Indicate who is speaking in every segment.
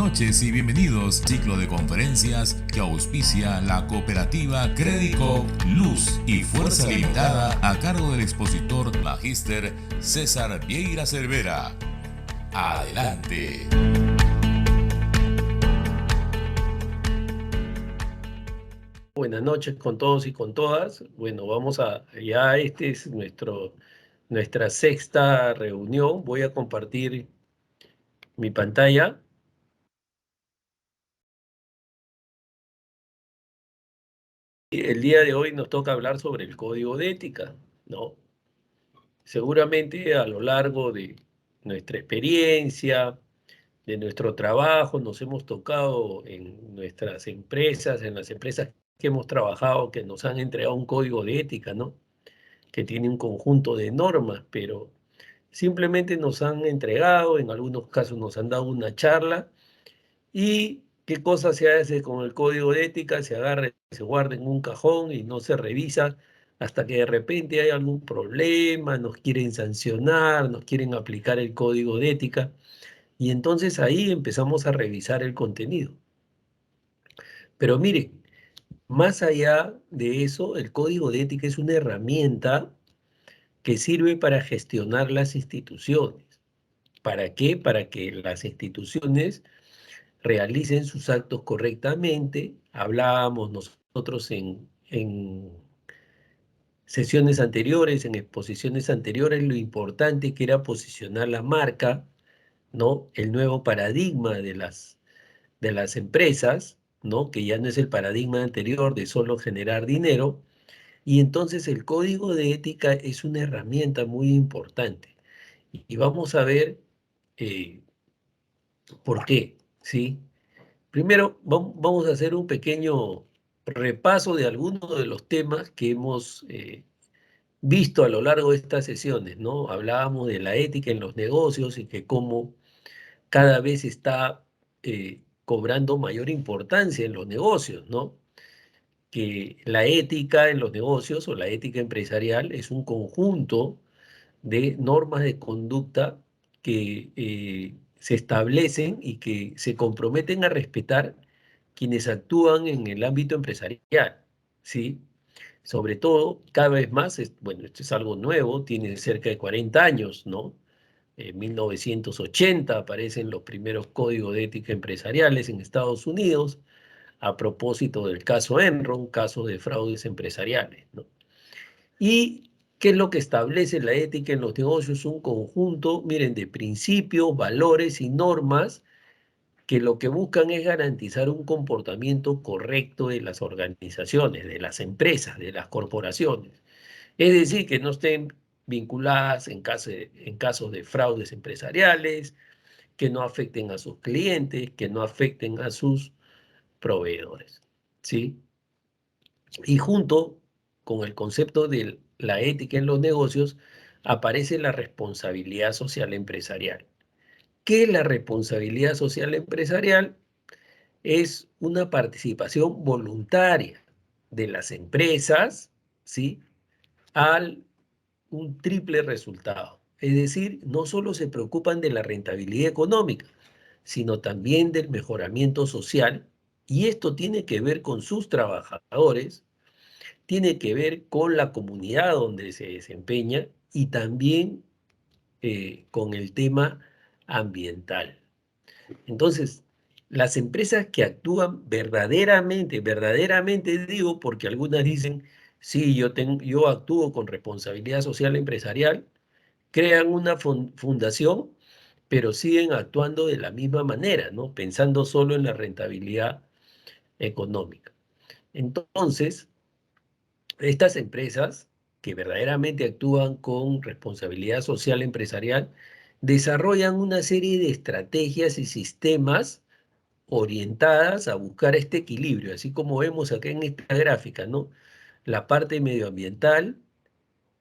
Speaker 1: noches y bienvenidos. Ciclo de conferencias que auspicia la cooperativa Crédito Luz y Fuerza Limitada a cargo del expositor Magíster César Vieira Cervera. Adelante.
Speaker 2: Buenas noches con todos y con todas. Bueno, ya este es nuestra sexta reunión. Voy a compartir mi pantalla. El día de hoy nos toca hablar sobre el código de ética, ¿no? Seguramente a lo largo de nuestra experiencia, de nuestro trabajo, nos hemos tocado en nuestras empresas, en las empresas que hemos trabajado, que nos han entregado un código de ética, ¿no? Que tiene un conjunto de normas, pero simplemente nos han entregado, en algunos casos nos han dado una charla. ¿Y qué cosa se hace con el código de ética? Se agarra, se guarda en un cajón y no se revisa hasta que de repente hay algún problema, nos quieren sancionar, nos quieren aplicar el código de ética, y entonces ahí empezamos a revisar el contenido. Pero miren, más allá de eso, el código de ética es una herramienta que sirve para gestionar las instituciones. ¿Para qué? Para que las instituciones realicen sus actos correctamente. Hablábamos nosotros en sesiones anteriores, en exposiciones anteriores, lo importante que era posicionar la marca, ¿no? El nuevo paradigma de las empresas, ¿no? Que ya no es el paradigma anterior de solo generar dinero. Y entonces el código de ética es una herramienta muy importante. Y vamos a ver por qué, ¿sí? Primero, vamos a hacer un pequeño repaso de algunos de los temas que hemos visto a lo largo de estas sesiones, ¿no? Hablábamos de la ética en los negocios y que cómo cada vez está cobrando mayor importancia en los negocios, ¿no? Que la ética en los negocios o la ética empresarial es un conjunto de normas de conducta que se establecen y que se comprometen a respetar quienes actúan en el ámbito empresarial, ¿sí? Sobre todo, cada vez más, bueno, esto es algo nuevo, tiene cerca de 40 años, ¿no? En 1980 aparecen los primeros códigos de ética empresariales en Estados Unidos a propósito del caso Enron, caso de fraudes empresariales, ¿no? ¿Y qué es lo que establece la ética en los negocios? Un conjunto, miren, de principios, valores y normas que lo que buscan es garantizar un comportamiento correcto de las organizaciones, de las empresas, de las corporaciones. Es decir, que no estén vinculadas en casos de fraudes empresariales, que no afecten a sus clientes, que no afecten a sus proveedores, ¿sí? Y junto con el concepto de la ética en los negocios aparece la responsabilidad social empresarial. ¿Qué es la responsabilidad social empresarial? Es una participación voluntaria de las empresas, ¿sí? Al un triple resultado. Es decir, no solo se preocupan de la rentabilidad económica, sino también del mejoramiento social, y esto tiene que ver con sus trabajadores, tiene que ver con la comunidad donde se desempeña y también con el tema ambiental. Entonces, las empresas que actúan verdaderamente, verdaderamente digo, porque algunas dicen, sí, yo actúo con responsabilidad social empresarial, crean una fundación, pero siguen actuando de la misma manera, ¿no? Pensando solo en la rentabilidad económica. Entonces, estas empresas que verdaderamente actúan con responsabilidad social empresarial desarrollan una serie de estrategias y sistemas orientadas a buscar este equilibrio, así como vemos acá en esta gráfica, ¿no? La parte medioambiental,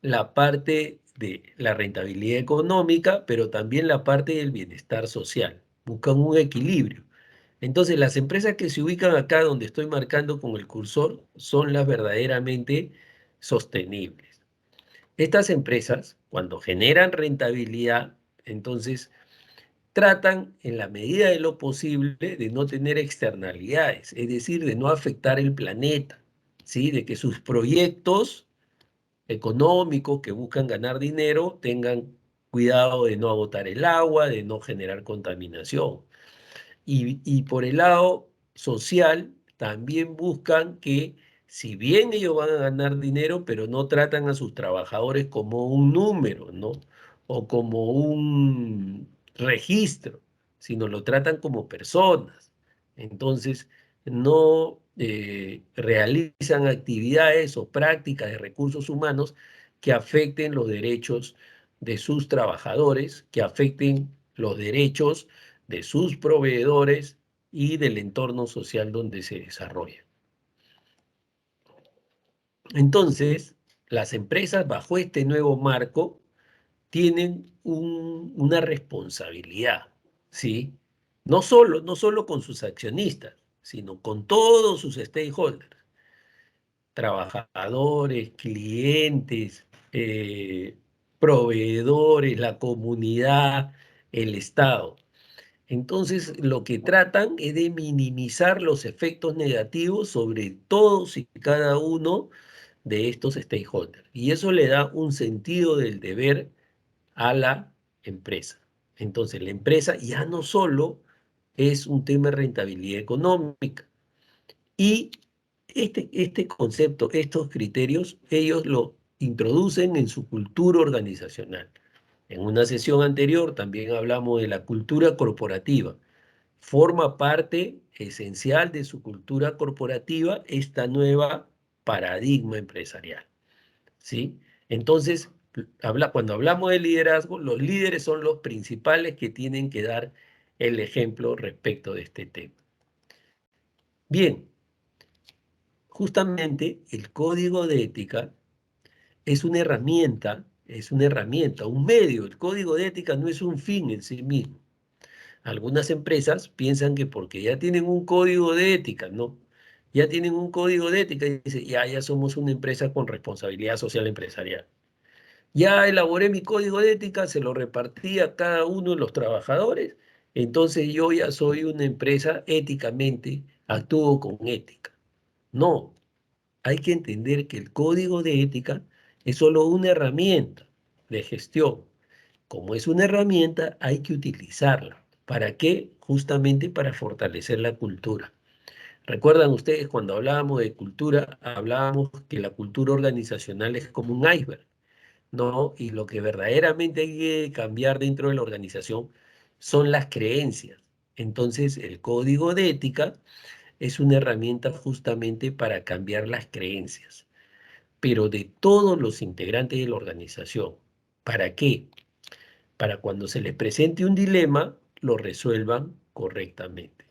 Speaker 2: la parte de la rentabilidad económica, pero también la parte del bienestar social. Buscan un equilibrio. Entonces, las empresas que se ubican acá donde estoy marcando con el cursor son las verdaderamente sostenibles. Estas empresas, cuando generan rentabilidad, entonces tratan en la medida de lo posible de no tener externalidades, es decir, de no afectar el planeta, ¿sí? De que sus proyectos económicos que buscan ganar dinero tengan cuidado de no agotar el agua, de no generar contaminación. Y por el lado social, también buscan que, si bien ellos van a ganar dinero, pero no tratan a sus trabajadores como un número, ¿no? O como un registro, sino lo tratan como personas. Entonces, no realizan actividades o prácticas de recursos humanos que afecten los derechos de sus trabajadores, que afecten los derechos de sus proveedores y del entorno social donde se desarrolla. Entonces, las empresas bajo este nuevo marco tienen una responsabilidad, ¿sí? No solo con sus accionistas, sino con todos sus stakeholders, trabajadores, clientes, proveedores, la comunidad, el Estado. Entonces, lo que tratan es de minimizar los efectos negativos sobre todos y cada uno de estos stakeholders. Y eso le da un sentido del deber a la empresa. Entonces, la empresa ya no solo es un tema de rentabilidad económica. Y este concepto, estos criterios, ellos lo introducen en su cultura organizacional. En una sesión anterior también hablamos de la cultura corporativa. Forma parte esencial de su cultura corporativa esta nueva paradigma empresarial, ¿sí? Entonces, cuando hablamos de liderazgo, los líderes son los principales que tienen que dar el ejemplo respecto de este tema. Bien, justamente el código de ética es una herramienta, un medio. El código de ética no es un fin en sí mismo. Algunas empresas piensan que porque ya tienen un código de ética, ¿no? Ya tienen un código de ética y dicen, ya somos una empresa con responsabilidad social empresarial. Ya elaboré mi código de ética, se lo repartí a cada uno de los trabajadores, entonces yo ya soy una empresa éticamente, actúo con ética. No, hay que entender que el código de ética es solo una herramienta de gestión. Como es una herramienta, hay que utilizarla. ¿Para qué? Justamente para fortalecer la cultura. ¿Recuerdan ustedes cuando hablábamos de cultura, hablábamos que la cultura organizacional es como un iceberg, ¿no? Y lo que verdaderamente hay que cambiar dentro de la organización son las creencias. Entonces, el código de ética es una herramienta justamente para cambiar las creencias, pero de todos los integrantes de la organización. ¿Para qué? Para cuando se les presente un dilema, lo resuelvan correctamente.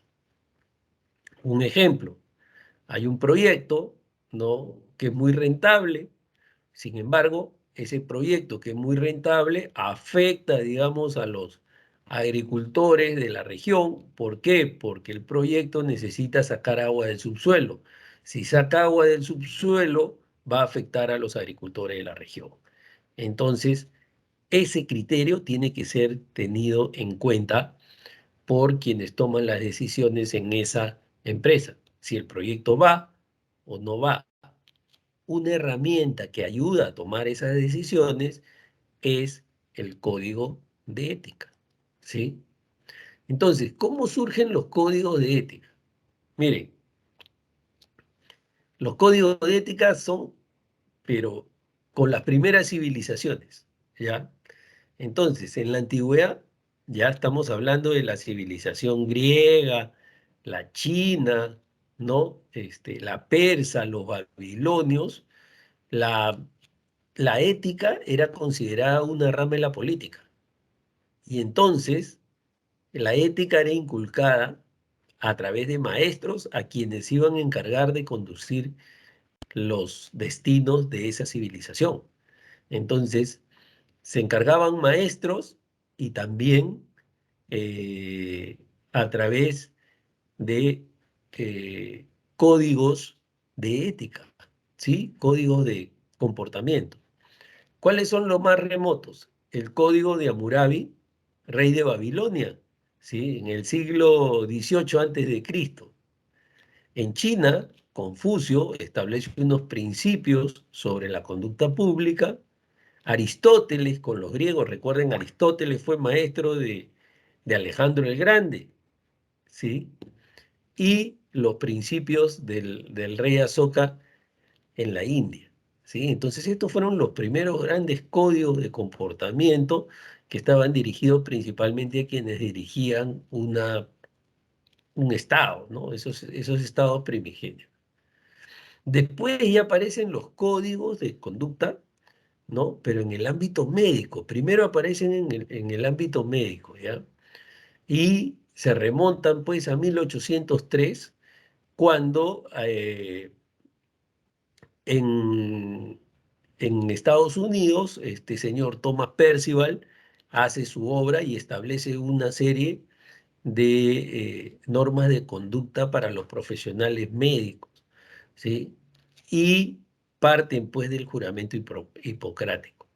Speaker 2: Un ejemplo, hay un proyecto, ¿no?, que es muy rentable. Sin embargo, ese proyecto que es muy rentable afecta, digamos, a los agricultores de la región. ¿Por qué? Porque el proyecto necesita sacar agua del subsuelo. Si saca agua del subsuelo, va a afectar a los agricultores de la región. Entonces, ese criterio tiene que ser tenido en cuenta por quienes toman las decisiones en esa empresa. Si el proyecto va o no va. Una herramienta que ayuda a tomar esas decisiones es el código de ética, ¿sí? Entonces, ¿cómo surgen los códigos de ética? Miren, los códigos de ética son, pero con las primeras civilizaciones, ¿ya? Entonces, en la antigüedad, ya estamos hablando de la civilización griega, la china, ¿no? La persa, los babilonios, la la ética era considerada una rama de la política. Y entonces la ética era inculcada a través de maestros a quienes iban a encargar de conducir los destinos de esa civilización. Entonces se encargaban maestros y también eh, a través de eh, códigos de ética, ¿sí? Códigos de comportamiento. ¿Cuáles son los más remotos? El código de Hammurabi, rey de Babilonia. ¿sí? En el siglo XVIII antes de Cristo. En China, Confucio establece unos principios sobre la conducta pública. Aristóteles con los griegos, recuerden, Aristóteles fue maestro de Alejandro el Grande, ¿sí? Y los principios del rey Asoka en la India, ¿sí? Entonces estos fueron los primeros grandes códigos de comportamiento que estaban dirigidos principalmente a quienes dirigían un estado, ¿no? Esos estados primigenios. Después ya aparecen los códigos de conducta, ¿no? Pero en el ámbito médico. Primero aparecen en el ámbito médico, ¿ya? Y se remontan pues a 1803, cuando en, en Estados Unidos este señor Thomas Percival hace su obra y establece una serie de normas de conducta para los profesionales médicos, ¿sí? Y parten pues del juramento hipocrático.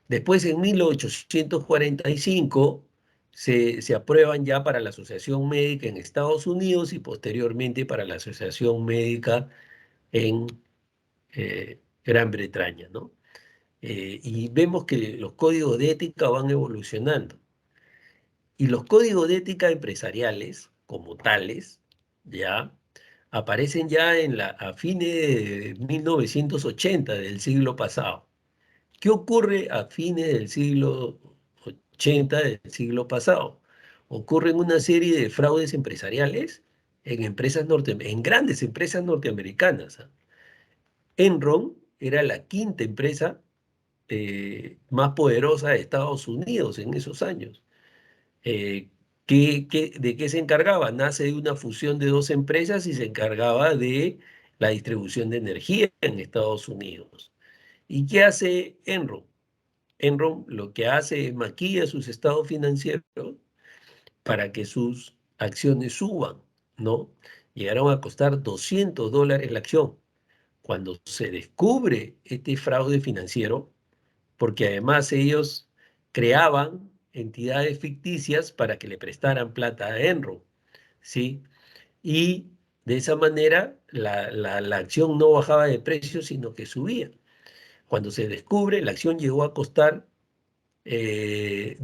Speaker 2: Después, en 1845, se aprueban ya para la Asociación Médica en Estados Unidos y posteriormente para la Asociación Médica en Gran Bretaña, ¿no? Y vemos que los códigos de ética van evolucionando. Y los códigos de ética empresariales, como tales, ya aparecen ya a fines de 1980 del siglo pasado. ¿Qué ocurre a fines del siglo 80 del siglo pasado? Ocurren una serie de fraudes empresariales en grandes empresas norteamericanas. ¿Ah? Enron era la quinta empresa más poderosa de Estados Unidos en esos años. Eh, ¿De qué se encargaba? Nace de una fusión de dos empresas y se encargaba de la distribución de energía en Estados Unidos. ¿Y qué hace Enron? Enron lo que hace es maquilla sus estados financieros para que sus acciones suban, ¿no? Llegaron a costar $200 la acción. Cuando se descubre este fraude financiero, porque además ellos creaban entidades ficticias para que le prestaran plata a Enron, ¿sí? Y de esa manera la acción no bajaba de precio, sino que subía. Cuando se descubre, la acción llegó a costar de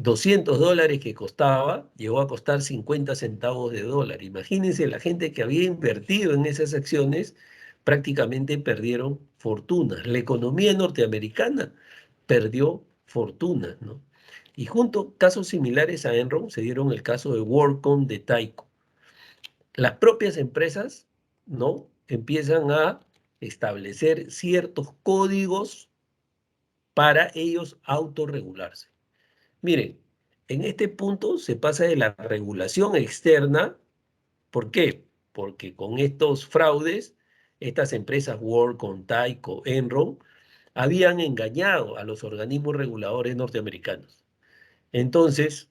Speaker 2: $200 que costaba, llegó a costar 50 centavos de dólar. Imagínense, la gente que había invertido en esas acciones prácticamente perdieron fortunas. La economía norteamericana perdió fortunas, ¿no? Y junto, casos similares a Enron se dieron el caso de WorldCom de Tyco. Las propias empresas, ¿no? Empiezan a establecer ciertos códigos para ellos autorregularse. Miren, en este punto se pasa de la regulación externa. ¿Por qué? Porque con estos fraudes, estas empresas WorldCom, Tyco, Enron, habían engañado a los organismos reguladores norteamericanos. Entonces,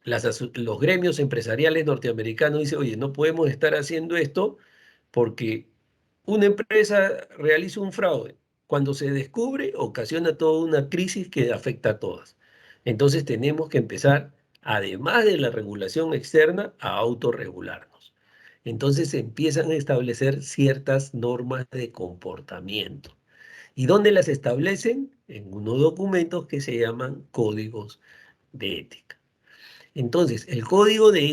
Speaker 2: los gremios empresariales norteamericanos dicen, oye, no podemos estar haciendo esto porque una empresa realiza un fraude. Cuando se descubre, ocasiona toda una crisis que afecta a todas. Entonces tenemos que empezar, además de la regulación externa, a autorregularnos. Entonces se empiezan a establecer ciertas normas de comportamiento. ¿Y dónde las establecen? En unos documentos que se llaman códigos de ética. Entonces, los códigos de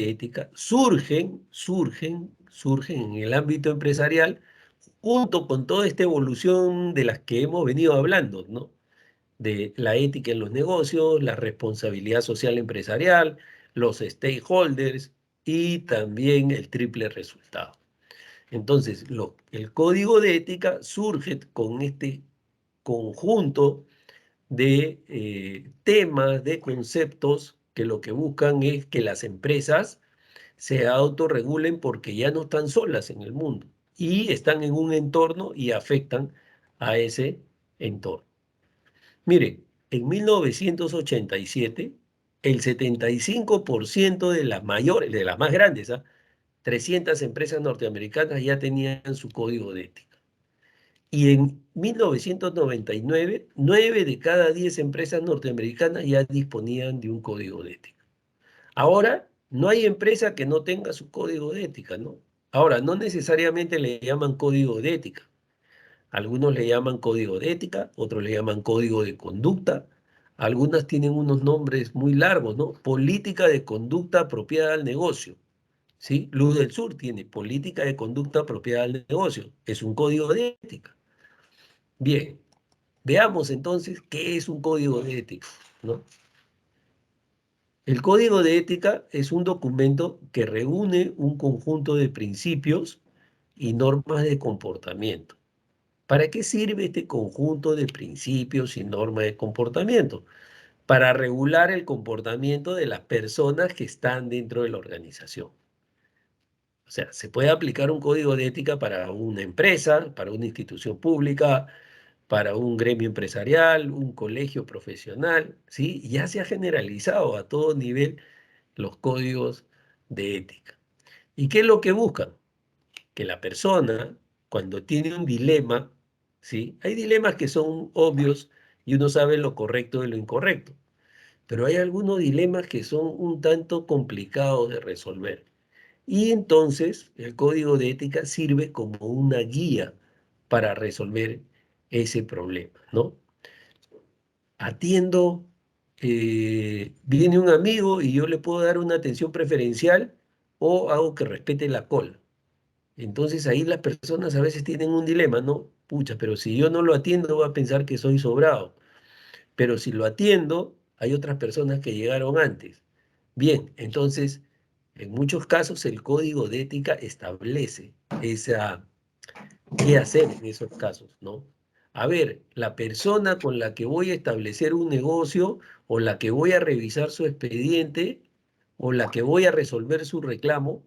Speaker 2: ética surgen en el ámbito empresarial junto con toda esta evolución de las que hemos venido hablando, ¿no? De la ética en los negocios, la responsabilidad social empresarial, los stakeholders y también el triple resultado. Entonces, el código de ética surge con este conjunto de temas, de conceptos que lo que buscan es que las empresas se autorregulen porque ya no están solas en el mundo y están en un entorno y afectan a ese entorno. Mire, en 1987, el 75% de las mayores, de las más grandes, 300 empresas norteamericanas ya tenían su código de ética. Y en 1999, 9 de cada 10 empresas norteamericanas ya disponían de un código de ética. Ahora, no hay empresa que no tenga su código de ética, ¿no? Ahora, no necesariamente le llaman código de ética. Algunos le llaman código de ética, otros le llaman código de conducta. Algunas tienen unos nombres muy largos, ¿no? Política de conducta apropiada al negocio. ¿Sí? Luz del Sur tiene política de conducta apropiada al negocio. Es un código de ética. Bien, veamos entonces qué es un código de ética, ¿no? El código de ética es un documento que reúne un conjunto de principios y normas de comportamiento. ¿Para qué sirve este conjunto de principios y normas de comportamiento? Para regular el comportamiento de las personas que están dentro de la organización. O sea, se puede aplicar un código de ética para una empresa, para una institución pública, para un gremio empresarial, un colegio profesional, ¿sí? Ya se ha generalizado a todo nivel los códigos de ética. ¿Y qué es lo que buscan? Que la persona, cuando tiene un dilema, ¿sí? Hay dilemas que son obvios y uno sabe lo correcto de lo incorrecto, pero hay algunos dilemas que son un tanto complicados de resolver. Y entonces el código de ética sirve como una guía para resolver ese problema, ¿no? Atiendo, viene un amigo y yo le puedo dar una atención preferencial o hago que respete la cola. Entonces ahí las personas a veces tienen un dilema, ¿no? Pucha, pero si yo no lo atiendo va a pensar que soy sobrado. Pero si lo atiendo, hay otras personas que llegaron antes. Bien, entonces, en muchos casos el código de ética establece esa, qué hacer en esos casos, ¿no? A ver, la persona con la que voy a establecer un negocio o la que voy a revisar su expediente o la que voy a resolver su reclamo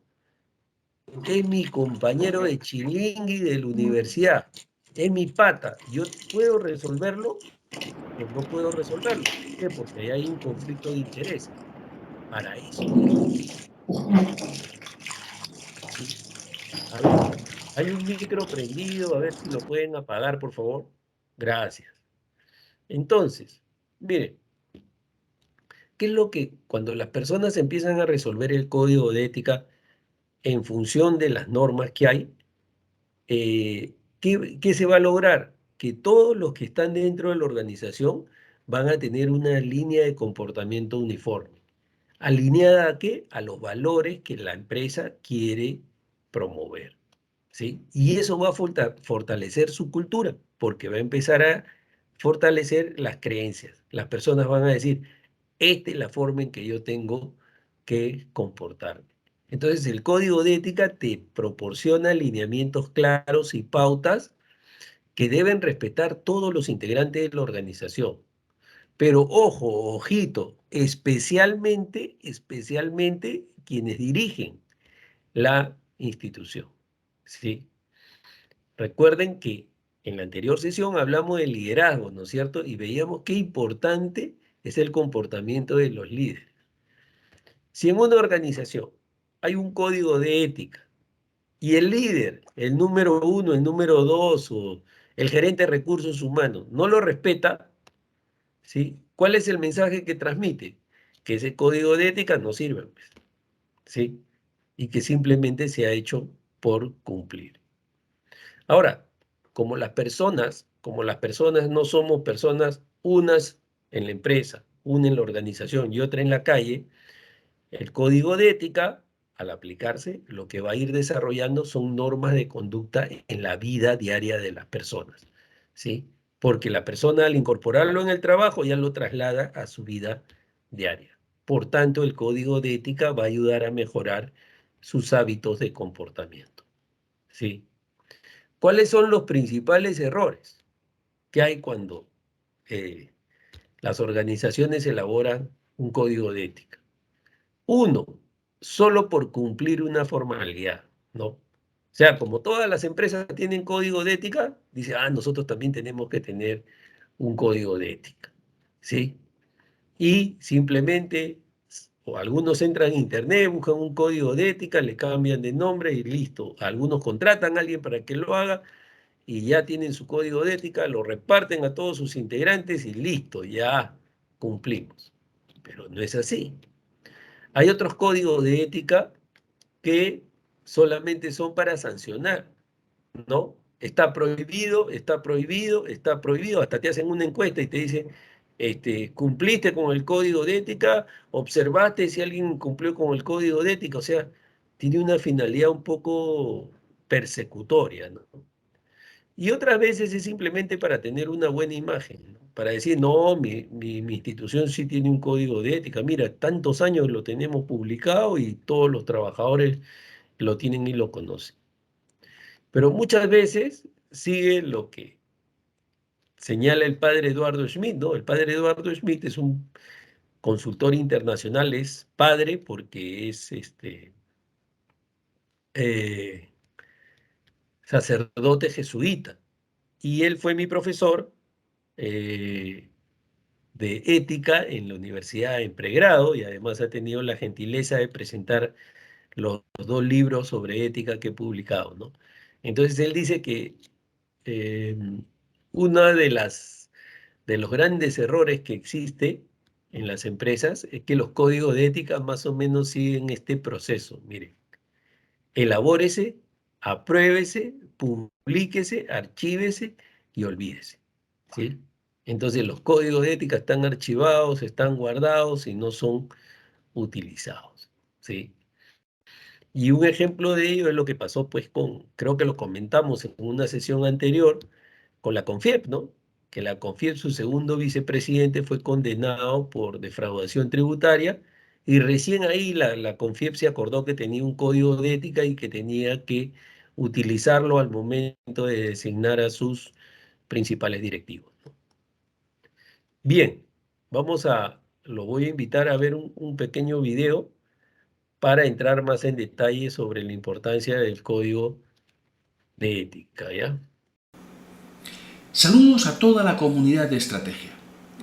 Speaker 2: es mi compañero de chilingui de la universidad, es mi pata. ¿Yo puedo resolverlo o no puedo resolverlo? ¿Por qué? Porque ahí hay un conflicto de intereses. Para eso existe, ¿sí? A ver, hay un micro prendido, a ver si lo pueden apagar, por favor. Gracias. Entonces, mire, ¿qué es lo que cuando las personas empiezan a resolver el código de ética en función de las normas que hay, ¿qué se va a lograr? Que todos los que están dentro de la organización van a tener una línea de comportamiento uniforme. ¿Alineada a qué? A los valores que la empresa quiere promover, ¿sí? Y eso va a fortalecer su cultura, porque va a empezar a fortalecer las creencias. Las personas van a decir, esta es la forma en que yo tengo que comportarme. Entonces, el código de ética te proporciona lineamientos claros y pautas que deben respetar todos los integrantes de la organización. Pero ojo, ojito, especialmente quienes dirigen la institución. ¿Sí? Recuerden que en la anterior sesión hablamos de liderazgo, ¿no es cierto? Y veíamos qué importante es el comportamiento de los líderes. Si en una organización hay un código de ética y el líder, el número uno, el número dos o el gerente de recursos humanos no lo respeta, ¿sí? ¿Cuál es el mensaje que transmite? Que ese código de ética no sirve, pues, ¿sí? Y que simplemente se ha hecho por cumplir. Ahora, como las personas no somos personas, unas en la empresa, una en la organización y otra en la calle, el código de ética, al aplicarse, lo que va a ir desarrollando son normas de conducta en la vida diaria de las personas, ¿sí? Porque la persona al incorporarlo en el trabajo ya lo traslada a su vida diaria. Por tanto, el código de ética va a ayudar a mejorar sus hábitos de comportamiento, ¿sí? ¿Cuáles son los principales errores que hay cuando eh, las organizaciones elaboran un código de ética? Uno, solo por cumplir una formalidad, ¿no? O sea, como todas las empresas tienen código de ética, dice, nosotros también tenemos que tener un código de ética, ¿sí? Y simplemente, o algunos entran en internet, buscan un código de ética, le cambian de nombre y listo. Algunos contratan a alguien para que lo haga y ya tienen su código de ética, lo reparten a todos sus integrantes y listo, ya cumplimos. Pero no es así. Hay otros códigos de ética que solamente son para sancionar, ¿no? Está prohibido, está prohibido, está prohibido. Hasta te hacen una encuesta y te dicen, ¿cumpliste con el código de ética? ¿Observaste si alguien cumplió con el código de ética? O sea, tiene una finalidad un poco persecutoria, ¿no? Y otras veces es simplemente para tener una buena imagen, ¿no? Para decir, no, mi institución sí tiene un código de ética. Mira, tantos años lo tenemos publicado y todos los trabajadores lo tienen y lo conocen. Pero muchas veces sigue lo que señala el padre Eduardo Schmidt, ¿no? El padre Eduardo Schmidt es un consultor internacional, es padre porque es eh, sacerdote jesuita. Y él fue mi profesor eh, de ética en la universidad en pregrado y además ha tenido la gentileza de presentar los dos libros sobre ética que he publicado, ¿no? Entonces él dice que eh, una de los grandes errores que existe en las empresas es que los códigos de ética más o menos siguen este proceso. Mire, elabórese, apruébese, publíquese, archívese y olvídese, ¿sí? Entonces los códigos de ética están archivados, están guardados y no son utilizados, ¿sí? Y un ejemplo de ello es lo que pasó pues creo que lo comentamos en una sesión anterior, con la CONFIEP, ¿no? Que la CONFIEP, su segundo vicepresidente, fue condenado por defraudación tributaria y recién ahí la CONFIEP se acordó que tenía un código de ética y que tenía que utilizarlo al momento de designar a sus principales directivos, ¿no? Bien, lo voy a invitar a ver un pequeño video para entrar más en detalle sobre la importancia del código de ética, ¿ya?
Speaker 3: Saludos a toda la comunidad de estrategia.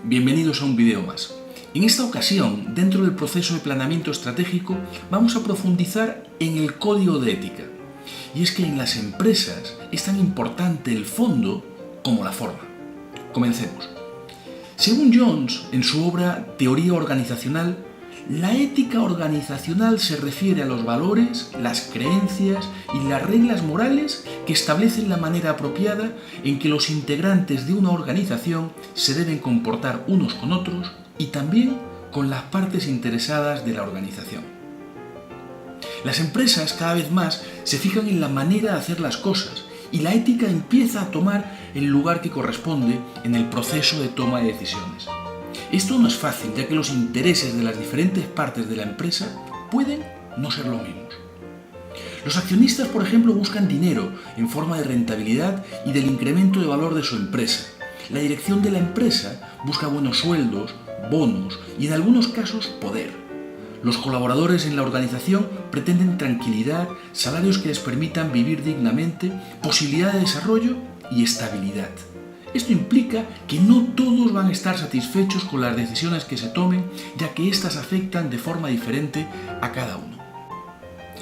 Speaker 3: Bienvenidos a un video más. En esta ocasión, dentro del proceso de planeamiento estratégico, vamos a profundizar en el código de ética. Y es que en las empresas es tan importante el fondo como la forma. Comencemos. Según Jones, en su obra Teoría Organizacional, la ética organizacional se refiere a los valores, las creencias y las reglas morales que establecen la manera apropiada en que los integrantes de una organización se deben comportar unos con otros y también con las partes interesadas de la organización. Las empresas cada vez más se fijan en la manera de hacer las cosas y la ética empieza a tomar el lugar que corresponde en el proceso de toma de decisiones. Esto no es fácil, ya que los intereses de las diferentes partes de la empresa pueden no ser los mismos. Los accionistas, por ejemplo, buscan dinero en forma de rentabilidad y del incremento de valor de su empresa. La dirección de la empresa busca buenos sueldos, bonos y en algunos casos poder. Los colaboradores en la organización pretenden tranquilidad, salarios que les permitan vivir dignamente, posibilidad de desarrollo y estabilidad. Esto implica que no todos van a estar satisfechos con las decisiones que se tomen, ya que éstas afectan de forma diferente a cada uno.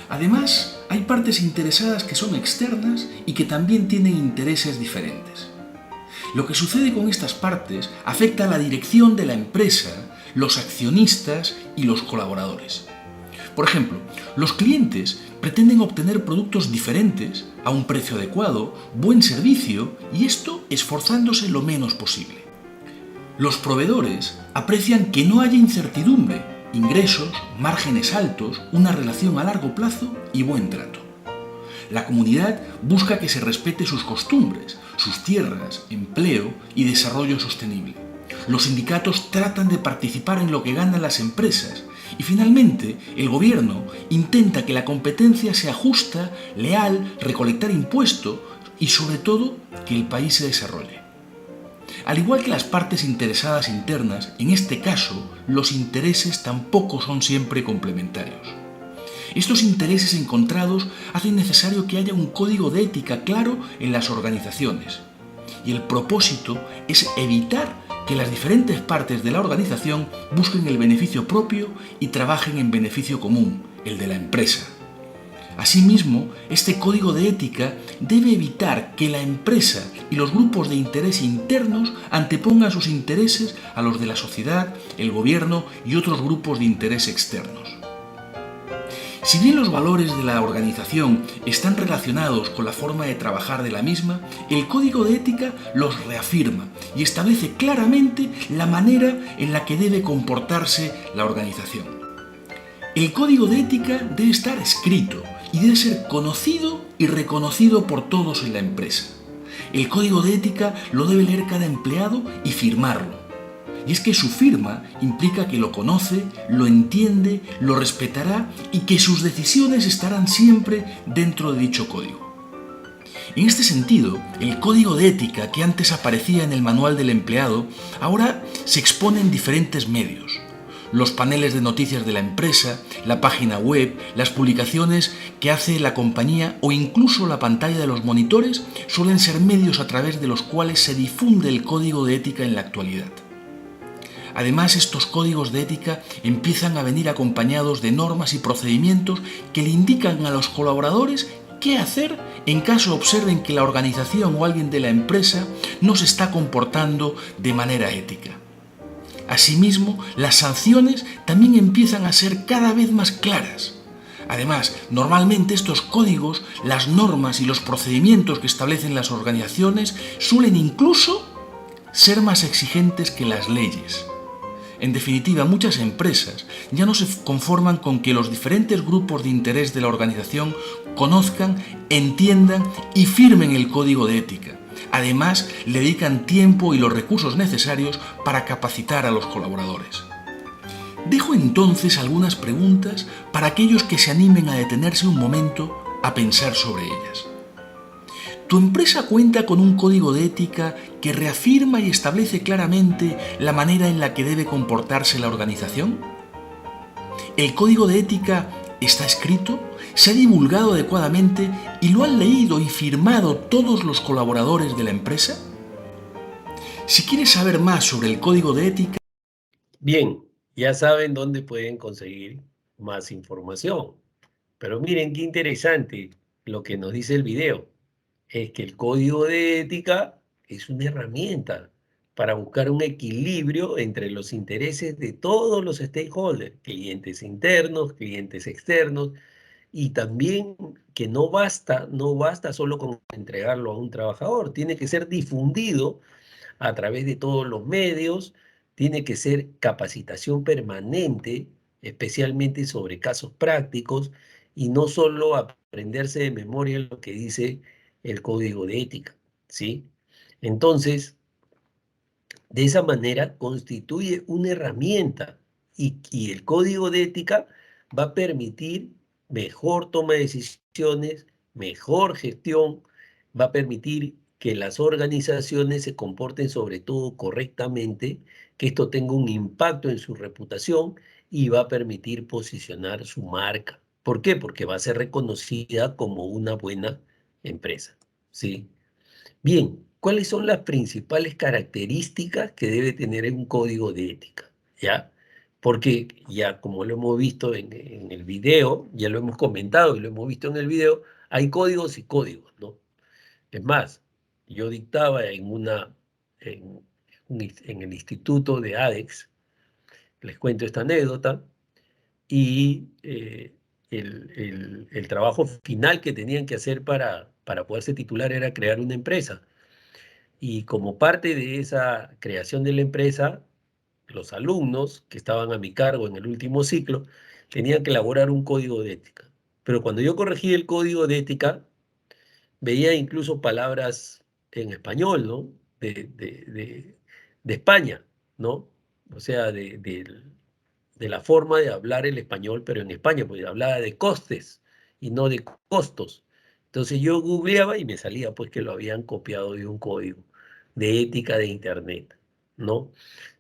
Speaker 3: Además, hay partes interesadas que son externas y que también tienen intereses diferentes. Lo que sucede con estas partes afecta a la dirección de la empresa, los accionistas y los colaboradores. Por ejemplo, los clientes pretenden obtener productos diferentes, a un precio adecuado, buen servicio, y esto esforzándose lo menos posible. Los proveedores aprecian que no haya incertidumbre, ingresos, márgenes altos, una relación a largo plazo y buen trato. La comunidad busca que se respete sus costumbres, sus tierras, empleo y desarrollo sostenible. Los sindicatos tratan de participar en lo que ganan las empresas y finalmente el gobierno intenta que la competencia sea justa, leal, recolectar impuestos y sobre todo que el país se desarrolle. Al igual que las partes interesadas internas, en este caso los intereses tampoco son siempre complementarios. Estos intereses encontrados hacen necesario que haya un código de ética claro en las organizaciones y el propósito es evitar que las diferentes partes de la organización busquen el beneficio propio y trabajen en beneficio común, el de la empresa. Asimismo, este código de ética debe evitar que la empresa y los grupos de interés internos antepongan sus intereses a los de la sociedad, el gobierno y otros grupos de interés externos. Si bien los valores de la organización están relacionados con la forma de trabajar de la misma, el código de ética los reafirma y establece claramente la manera en la que debe comportarse la organización. El código de ética debe estar escrito y debe ser conocido y reconocido por todos en la empresa. El código de ética lo debe leer cada empleado y firmarlo. Y es que su firma implica que lo conoce, lo entiende, lo respetará y que sus decisiones estarán siempre dentro de dicho código. En este sentido, el código de ética que antes aparecía en el manual del empleado, ahora se expone en diferentes medios. Los paneles de noticias de la empresa, la página web, las publicaciones que hace la compañía o incluso la pantalla de los monitores suelen ser medios a través de los cuales se difunde el código de ética en la actualidad. Además, estos códigos de ética empiezan a venir acompañados de normas y procedimientos que le indican a los colaboradores qué hacer en caso observen que la organización o alguien de la empresa no se está comportando de manera ética. Asimismo, las sanciones también empiezan a ser cada vez más claras. Además, normalmente estos códigos, las normas y los procedimientos que establecen las organizaciones suelen incluso ser más exigentes que las leyes. En definitiva, muchas empresas ya no se conforman con que los diferentes grupos de interés de la organización conozcan, entiendan y firmen el código de ética. Además, le dedican tiempo y los recursos necesarios para capacitar a los colaboradores. Dejo entonces algunas preguntas para aquellos que se animen a detenerse un momento a pensar sobre ellas. ¿Tu empresa cuenta con un código de ética que reafirma y establece claramente la manera en la que debe comportarse la organización? ¿El código de ética está escrito, se ha divulgado adecuadamente y lo han leído y firmado todos los colaboradores de la empresa? Si quieres saber más sobre el código de ética...
Speaker 2: Bien, ya saben dónde pueden conseguir más información. Pero miren qué interesante lo que nos dice el video. Es que el código de ética es una herramienta para buscar un equilibrio entre los intereses de todos los stakeholders, clientes internos, clientes externos, y también que no basta solo con entregarlo a un trabajador, tiene que ser difundido a través de todos los medios, tiene que ser capacitación permanente, especialmente sobre casos prácticos, y no solo aprenderse de memoria lo que dice el código de ética, ¿sí? Entonces, de esa manera constituye una herramienta y el código de ética va a permitir mejor toma de decisiones, mejor gestión, va a permitir que las organizaciones se comporten sobre todo correctamente, que esto tenga un impacto en su reputación y va a permitir posicionar su marca. ¿Por qué? Porque va a ser reconocida como una buena empresa, ¿sí? Bien, ¿cuáles son las principales características que debe tener un código de ética? ¿Ya? Porque ya como lo hemos visto en el video, ya lo hemos comentado y lo hemos visto en el video, hay códigos y códigos, ¿no? Es más, yo dictaba en, en el instituto de ADEX, les cuento esta anécdota, y el trabajo final que tenían que hacer para poderse titular era crear una empresa. Y como parte de esa creación de la empresa, los alumnos que estaban a mi cargo en el último ciclo tenían que elaborar un código de ética. Pero cuando yo corregí el código de ética, veía incluso palabras en español, ¿no? De España, ¿no? O sea, de la forma de hablar el español, pero en España, pues hablaba de costes y no de costos. Entonces yo googleaba y me salía pues que lo habían copiado de un código de ética de Internet, ¿no?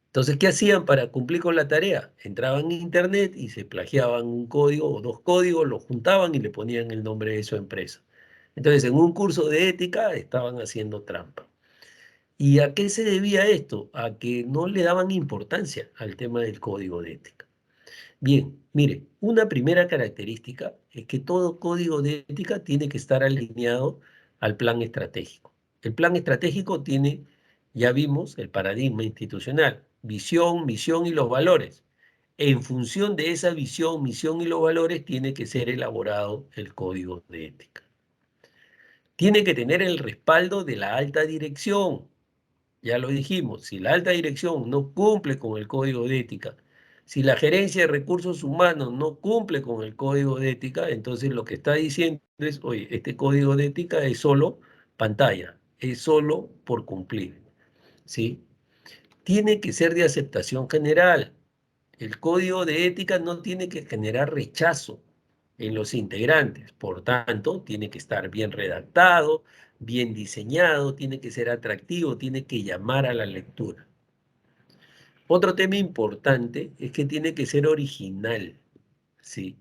Speaker 2: Entonces, ¿qué hacían para cumplir con la tarea? Entraban en Internet y se plagiaban un código o dos códigos, los juntaban y le ponían el nombre de su empresa. Entonces, en un curso de ética estaban haciendo trampa. ¿Y a qué se debía esto? A que no le daban importancia al tema del código de ética. Bien, mire, una primera característica es que todo código de ética tiene que estar alineado al plan estratégico. El plan estratégico tiene, ya vimos, el paradigma institucional, visión, misión y los valores. En función de esa visión, misión y los valores tiene que ser elaborado el código de ética. Tiene que tener el respaldo de la alta dirección. Ya lo dijimos, si la alta dirección no cumple con el código de ética, si la gerencia de recursos humanos no cumple con el código de ética, entonces lo que está diciendo es, oye, este código de ética es solo pantalla, es solo por cumplir, ¿sí? Tiene que ser de aceptación general. El código de ética no tiene que generar rechazo en los integrantes, por tanto, tiene que estar bien redactado, bien diseñado, tiene que ser atractivo, tiene que llamar a la lectura. Otro tema importante es que tiene que ser original, ¿sí?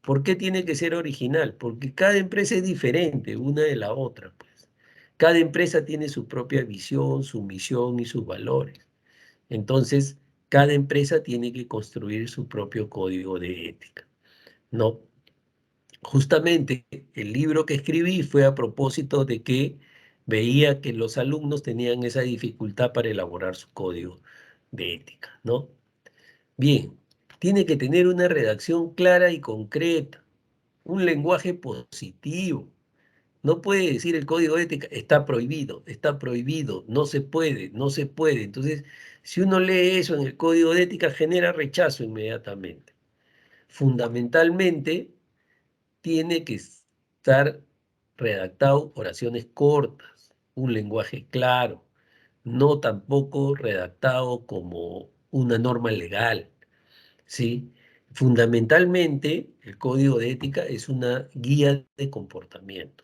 Speaker 2: ¿Por qué tiene que ser original? Porque cada empresa es diferente una de la otra, pues. Cada empresa tiene su propia visión, su misión y sus valores. Entonces, cada empresa tiene que construir su propio código de ética, ¿no? Justamente el libro que escribí fue a propósito de que veía que los alumnos tenían esa dificultad para elaborar su código de ética, ¿no? Bien, tiene que tener una redacción clara y concreta, un lenguaje positivo. No puede decir el código de ética está prohibido, no se puede, no se puede. Entonces, si uno lee eso en el código de ética, genera rechazo inmediatamente. Fundamentalmente, tiene que estar redactado oraciones cortas, un lenguaje claro, no tampoco redactado como una norma legal, ¿sí? Fundamentalmente, el código de ética es una guía de comportamiento,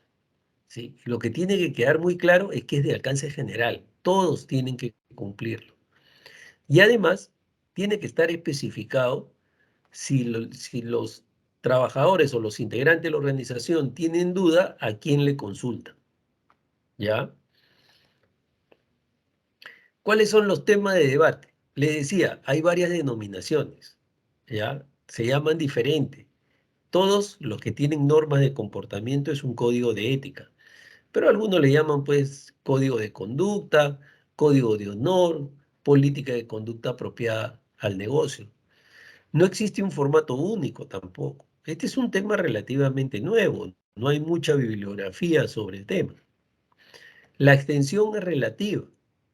Speaker 2: ¿sí? Lo que tiene que quedar muy claro es que es de alcance general, todos tienen que cumplirlo. Y además, tiene que estar especificado si los trabajadores o los integrantes de la organización tienen duda, ¿a quién le consultan? ¿Ya? ¿Cuáles son los temas de debate? Le decía, hay varias denominaciones, ¿ya? Se llaman diferente. Todos los que tienen normas de comportamiento es un código de ética, pero algunos le llaman pues código de conducta, código de honor, política de conducta apropiada al negocio. No existe un formato único tampoco. Este es un tema relativamente nuevo, no hay mucha bibliografía sobre el tema. La extensión es relativa.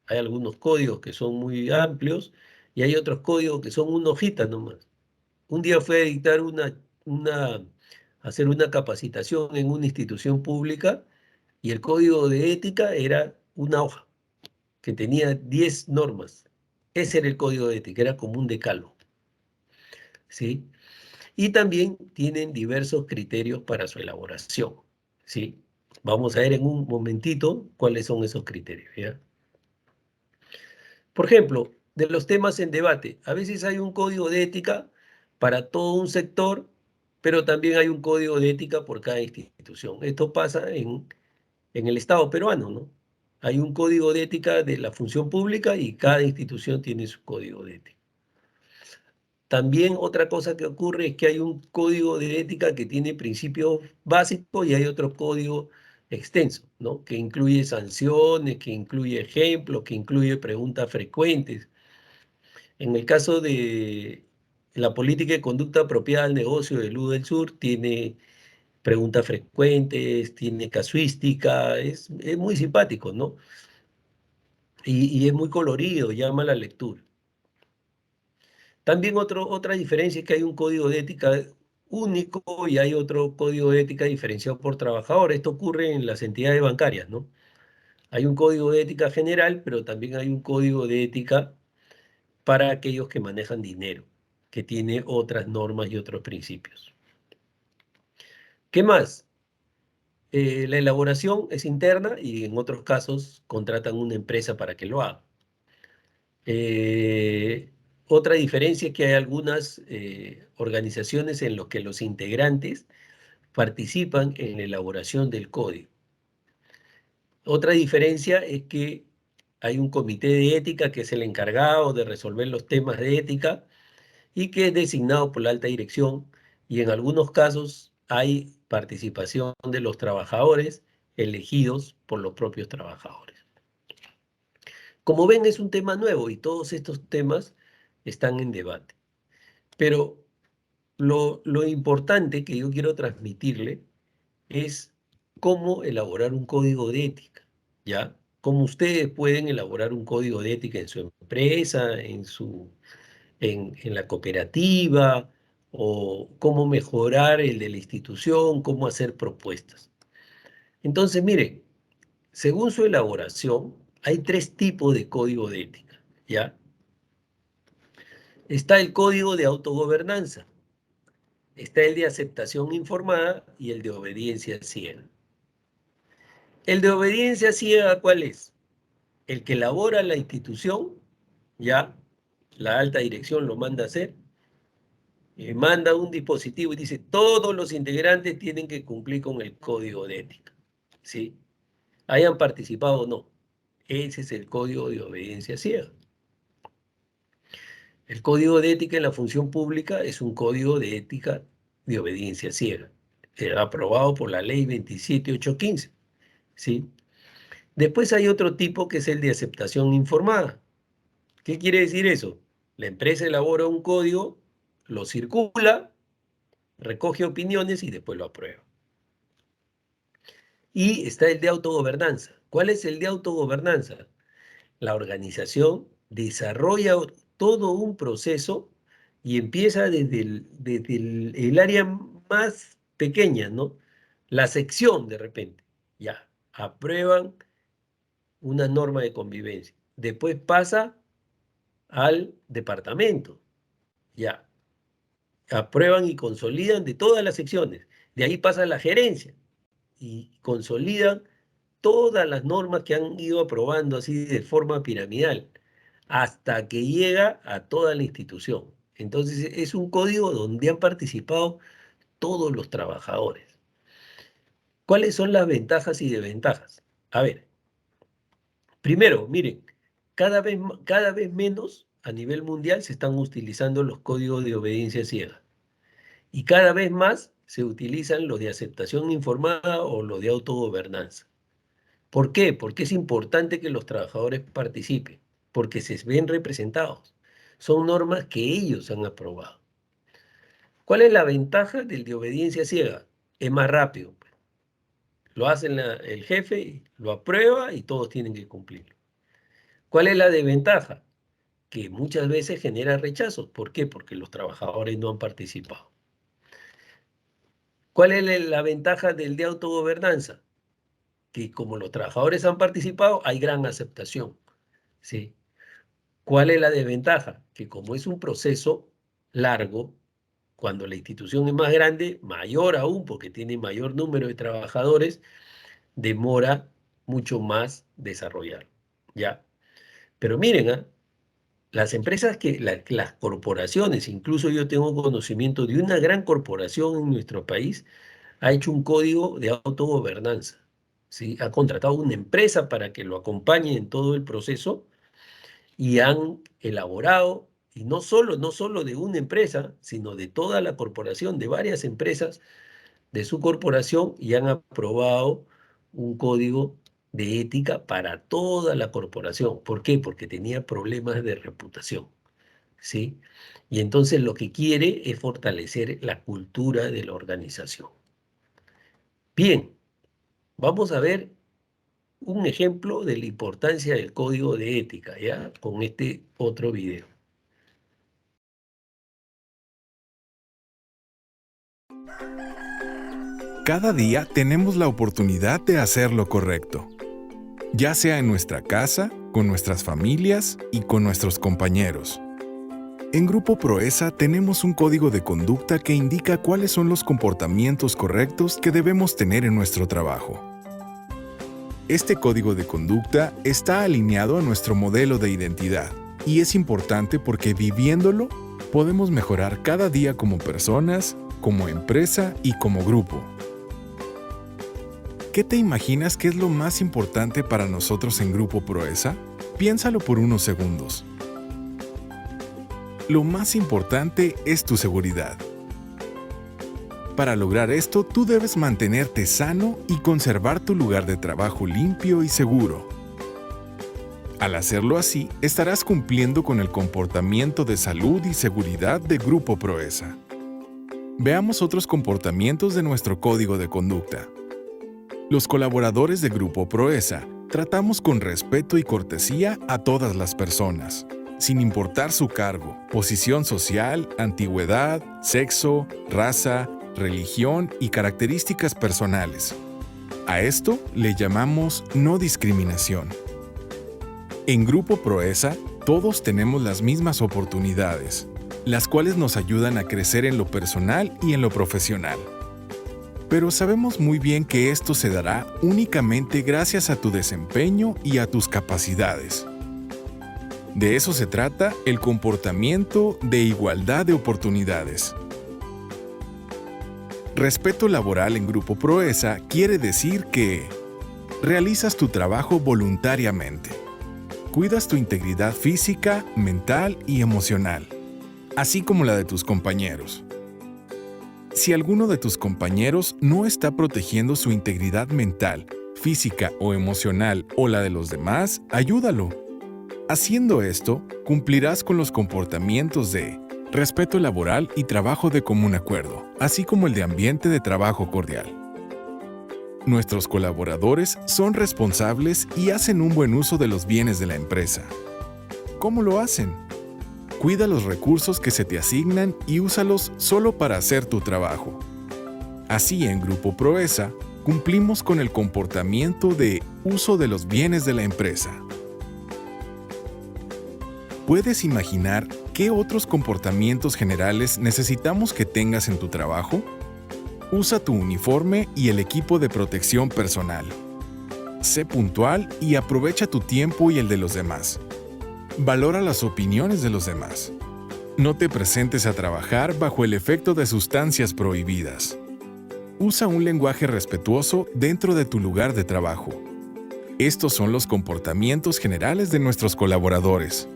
Speaker 2: Hay algunos códigos que son muy amplios y hay otros códigos que son una hojita nomás. Un día fui a dictar hacer una capacitación en una institución pública y el código de ética era una hoja que tenía 10 normas. Ese era el código de ética, era como un decálogo, ¿sí? Y también tienen diversos criterios para su elaboración, ¿sí? Vamos a ver en un momentito cuáles son esos criterios, ¿ya? Por ejemplo, de los temas en debate, a veces hay un código de ética para todo un sector, pero también hay un código de ética por cada institución. Esto pasa en el Estado peruano, ¿no? Hay un código de ética de la función pública y cada institución tiene su código de ética. También otra cosa que ocurre es que hay un código de ética que tiene principios básicos y hay otro código extenso, ¿no? Que incluye sanciones, que incluye ejemplos, que incluye preguntas frecuentes. En el caso de la política de conducta apropiada al negocio del U del Sur, tiene preguntas frecuentes, tiene casuística, es muy simpático, ¿no? Y es muy colorido, llama la lectura. También otra diferencia es que hay un código de ética único y hay otro código de ética diferenciado por trabajador. Esto ocurre en las entidades bancarias, ¿no? Hay un código de ética general, pero también hay un código de ética para aquellos que manejan dinero, que tiene otras normas y otros principios. ¿Qué más? La elaboración es interna y en otros casos contratan una empresa para que lo haga. Otra diferencia es que hay algunas organizaciones en las que los integrantes participan en la elaboración del código. Otra diferencia es que hay un comité de ética que es el encargado de resolver los temas de ética y que es designado por la alta dirección, y en algunos casos hay participación de los trabajadores elegidos por los propios trabajadores. Como ven, es un tema nuevo y todos estos temas están en debate. Pero lo importante que yo quiero transmitirle es cómo elaborar un código de ética, ¿ya? Cómo ustedes pueden elaborar un código de ética en su empresa, en la cooperativa, o cómo mejorar el de la institución, cómo hacer propuestas. Entonces, mire, según su elaboración, hay 3 tipos de código de ética, ¿ya? Está el código de autogobernanza, está el de aceptación informada y el de obediencia ciega. El de obediencia ciega, ¿cuál es? El que elabora la institución, ya la alta dirección lo manda a hacer, manda un dispositivo y dice, todos los integrantes tienen que cumplir con el código de ética, ¿sí? Hayan participado o no. Ese es el código de obediencia ciega. El código de ética en la función pública es un código de ética de obediencia ciega, aprobado por la ley 27815, ¿sí? Después hay otro tipo que es el de aceptación informada. ¿Qué quiere decir eso? La empresa elabora un código, lo circula, recoge opiniones y después lo aprueba. Y está el de autogobernanza. ¿Cuál es el de autogobernanza? La organización desarrolla todo un proceso y empieza desde el área más pequeña, ¿no? La sección de repente. Ya, aprueban una norma de convivencia. Después pasa al departamento. Ya, aprueban y consolidan de todas las secciones. De ahí pasa a la gerencia y consolidan todas las normas que han ido aprobando así de forma piramidal, hasta que llega a toda la institución. Entonces es un código donde han participado todos los trabajadores. ¿Cuáles son las ventajas y desventajas? A ver, primero, miren, cada vez menos a nivel mundial se están utilizando los códigos de obediencia ciega y cada vez más se utilizan los de aceptación informada o los de autogobernanza. ¿Por qué? Porque es importante que los trabajadores participen, porque se ven representados. Son normas que ellos han aprobado. ¿Cuál es la ventaja del de obediencia ciega? Es más rápido. Lo hace el jefe, lo aprueba y todos tienen que cumplirlo. ¿Cuál es la desventaja? Que muchas veces genera rechazos. ¿Por qué? Porque los trabajadores no han participado. ¿Cuál es la ventaja del de autogobernanza? Que como los trabajadores han participado, hay gran aceptación, ¿sí? ¿Cuál es la desventaja? Que como es un proceso largo, cuando la institución es más grande, mayor aún, porque tiene mayor número de trabajadores, demora mucho más desarrollar, ¿ya? Pero miren, las empresas las corporaciones, incluso yo tengo conocimiento de una gran corporación en nuestro país, ha hecho un código de autogobernanza, ¿sí? Ha contratado una empresa para que lo acompañe en todo el proceso y han elaborado, y no solo de una empresa, sino de toda la corporación, de varias empresas de su corporación, y han aprobado un código de ética para toda la corporación. ¿Por qué? Porque tenía problemas de reputación, ¿sí? Y entonces lo que quiere es fortalecer la cultura de la organización. Bien, vamos a ver un ejemplo de la importancia del código de ética, ¿ya? Con este otro video.
Speaker 4: Cada día tenemos la oportunidad de hacer lo correcto, ya sea en nuestra casa, con nuestras familias y con nuestros compañeros. En Grupo Proesa tenemos un código de conducta que indica cuáles son los comportamientos correctos que debemos tener en nuestro trabajo. Este código de conducta está alineado a nuestro modelo de identidad y es importante porque viviéndolo podemos mejorar cada día como personas, como empresa y como grupo. ¿Qué te imaginas que es lo más importante para nosotros en Grupo Proesa? Piénsalo por unos segundos. lo más importante es tu seguridad. Para lograr esto, tú debes mantenerte sano y conservar tu lugar de trabajo limpio y seguro. Al hacerlo así, estarás cumpliendo con el comportamiento de salud y seguridad de Grupo Proesa. Veamos otros comportamientos de nuestro código de conducta. Los colaboradores de Grupo Proesa tratamos con respeto y cortesía a todas las personas, sin importar su cargo, posición social, antigüedad, sexo, raza, religión y características personales. A esto le llamamos no discriminación. En Grupo Proesa, todos tenemos las mismas oportunidades, las cuales nos ayudan a crecer en lo personal y en lo profesional. Pero sabemos muy bien que esto se dará únicamente gracias a tu desempeño y a tus capacidades. De eso se trata el comportamiento de igualdad de oportunidades. Respeto laboral en Grupo Proesa quiere decir que realizas tu trabajo voluntariamente. Cuidas tu integridad física, mental y emocional, así como la de tus compañeros. Si alguno de tus compañeros no está protegiendo su integridad mental, física o emocional o la de los demás, ayúdalo. Haciendo esto, cumplirás con los comportamientos de respeto laboral y trabajo de común acuerdo, así como el de ambiente de trabajo cordial. Nuestros colaboradores son responsables y hacen un buen uso de los bienes de la empresa. ¿Cómo lo hacen? Cuida los recursos que se te asignan y úsalos solo para hacer tu trabajo. Así, en Grupo Proesa, cumplimos con el comportamiento de uso de los bienes de la empresa. ¿Puedes imaginar qué otros comportamientos generales necesitamos que tengas en tu trabajo? Usa tu uniforme y el equipo de protección personal. Sé puntual y aprovecha tu tiempo y el de los demás. Valora las opiniones de los demás. No te presentes a trabajar bajo el efecto de sustancias prohibidas. Usa un lenguaje respetuoso dentro de tu lugar de trabajo. Estos son los comportamientos generales de nuestros colaboradores.